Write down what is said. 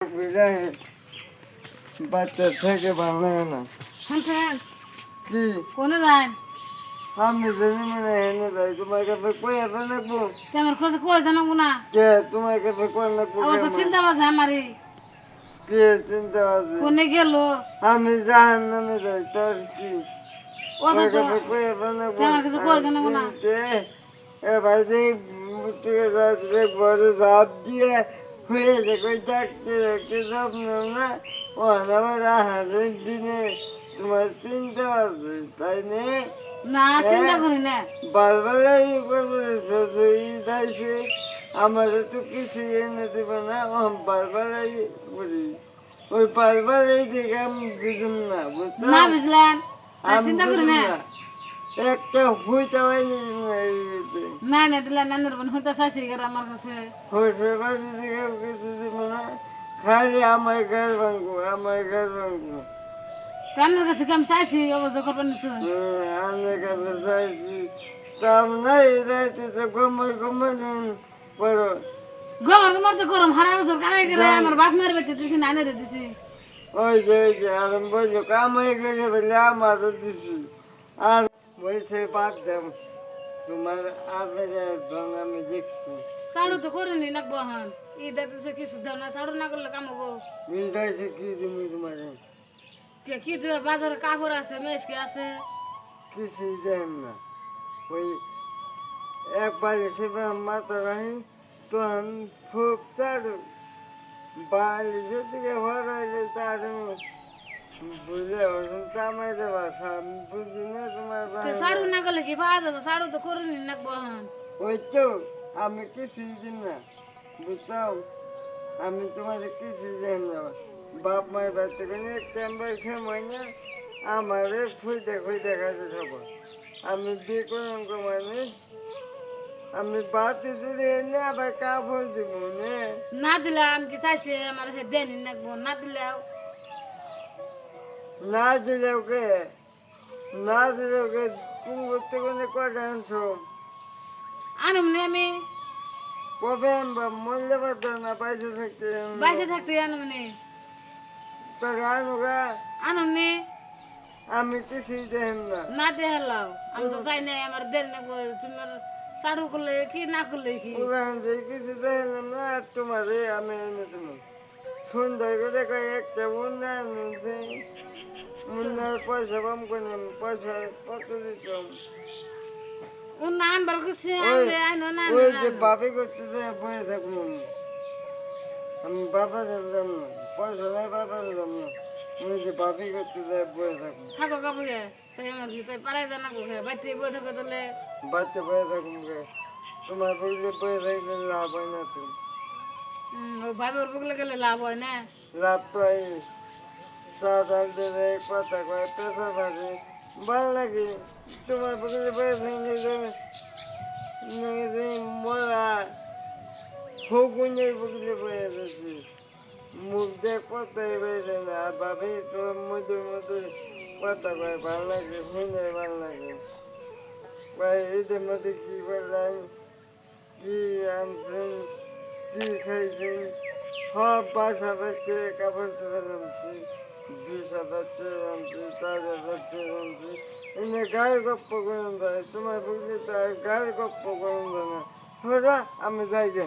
বিদায় বাচ্চা থেকে ভালো লাগে না। শুনছেন কি কোনে যান আমি জানি মানে হেনে যাই তোমার কাছে কই আসা লাগবো তোমার খোঁজ কই জানাবো না কে তোমার কাছে কই লাগবো আবার তো চিন্তা বাজে আমারই কে চিন্তা আছে কোনে গেল আমি জাহান নামে যাই তোর কি ও তো তোমার কাছে কই আসা লাগবো তোমার কাছে কই জানাবো না এ ভাই দেখ থেকে রাত্রে বড় রাত দিয়ে হয়েছে কই চাকরি রাখতে স্বপ্ন না ও আমার আহারের দিনে তোমার চিন্তা আছে তাই নে না চিন্তা করি না বারবার যাইছে আমার তো কিছু এনে দেবে না বারবার করি ওই বারবার এই দেখে আমি বুঝুন না না বুঝলাম বুঝলেন আমি চিন্তা করি বুঝুন না না একটা হইতে হয়নি না না দিলে নানের বোন হইতে চাইছি গের আমার কাছে হয়েছে বাড়ি থেকে কিছু দেবে না খালি আমার ঘর ভাঙবো আমার ঘর ভাঙবো কানের কাছে কি আমি চাইছি অবস্থা করবেন নিশ্চয় আমি কাছে চাইছি তাম নাই রাইতে তো গমর গমর পড়ো গমর গমর তো গরম হারা বছর কামাই করে আমার বাপ মার বেঁচে দিছি নানের দিছি ওই যে আরম্ভ হইলো কামাই করে বলে আমারও দিছি আর বলছে বাদ দেব তোমার আবেগের ঢং আমি দেখছি সাড়ু তো করিনি না বহান ই দেখতেছে কিছু দেও না সাড়ু না করলে কাম হবো মিলটাইছে কি তুমি তোমার কে কি দেবে বাজারে কাপড় আছে মেসকে আছে কিছুই দেন না ওই একবার সেবা মাথা রাখি তখন খুব তার বাড়ি থেকে হরাইলে তার বুঝে ওরকম চামাইতে বাসা আমি বুঝি না তোমার তো সাড়ু না করলে কি পাওয়া যাবে সাড়ু তো করিনি না বহান ওই তো আমি কিছুই দিন না বুঝতাম আমি তোমার কিছুই দেন না বাপ মায়ের বাড়িতে কোনো টেম্বার খেমাই না আমারে খুঁজতে খুঁজতে খাতে খাবো আমি বিয়ে করলাম মানুষ আমি বাতি জুড়ে এনে আবার কাপড় দিব নে না দিলে আমি কি চাইছি আমার সে দেনি নাকবো না দিলে না দিলে ওকে না দিলে ওকে তুমি করতে কোনো কটা আনছো আনুম নি আমি কবে আনবা মরলে পারতো না পয়সা থাকতে বাইসে থাকতে আনুম নি তোকে আনুগা আনুম নি আমি কিছুই দেন না না দিয়ে হেলাও আমি তো চাই না আমার দেরি নাকবো তোমার সাড়ু করলে কি না করলে কি ওখান থেকে কিছু দেন না আর তোমারে আমি এনে দেবো সুন্দর করে কয় একটা মুন্না আনছে মুন্নার পয়সা কম করে পয়সা কত দিতাম ও না আনবার খুশি ওই আনলে আইনো না ওই যে বাপে করতে যায় বয়ে থাকবো আমি বাবা যাবলাম না পয়সা নাই বাবা যাবলাম না ওই যে বাপে করতে যায় বয়ে থাকবো থাকো কাকু গে তাই আমার কি তাই পারাই জানা গো গে বাইতে বই থাকো তাহলে বাচ্চা বয়ে থাকুন গে তোমার বুঝলে বয়ে থাকলে লাভ হয় না তো ও ভাই ওর বুকলে গেলে লাভ হয় না লাভ তো এই চা ডাল দিয়ে পাতা করে পেশা পারে ভালো লাগে তোমার বুঝলে বয়ে থাকলে যাবে মরা হকুনের বুঝলে বয়ে রয়েছে মুখ দিয়ে কথাই বেরো না আর ভাবি তোর মধুর মধুর কথা কয় ভালো লাগে শুনে ভালো লাগে ভাই এদের মধ্যে কি বললেন কি আনছেন কি খাইছেন সব বাসা বাচ্চা কাপড় চোপড় আনছি 2,000 টাকা আনছি 4,000 টাকা আনছি এমনি গায়ে গপ্প করেন যায় তোমার বুঝলে তো আর গায়ে গপ্প করেন যায় না আমি যাই গে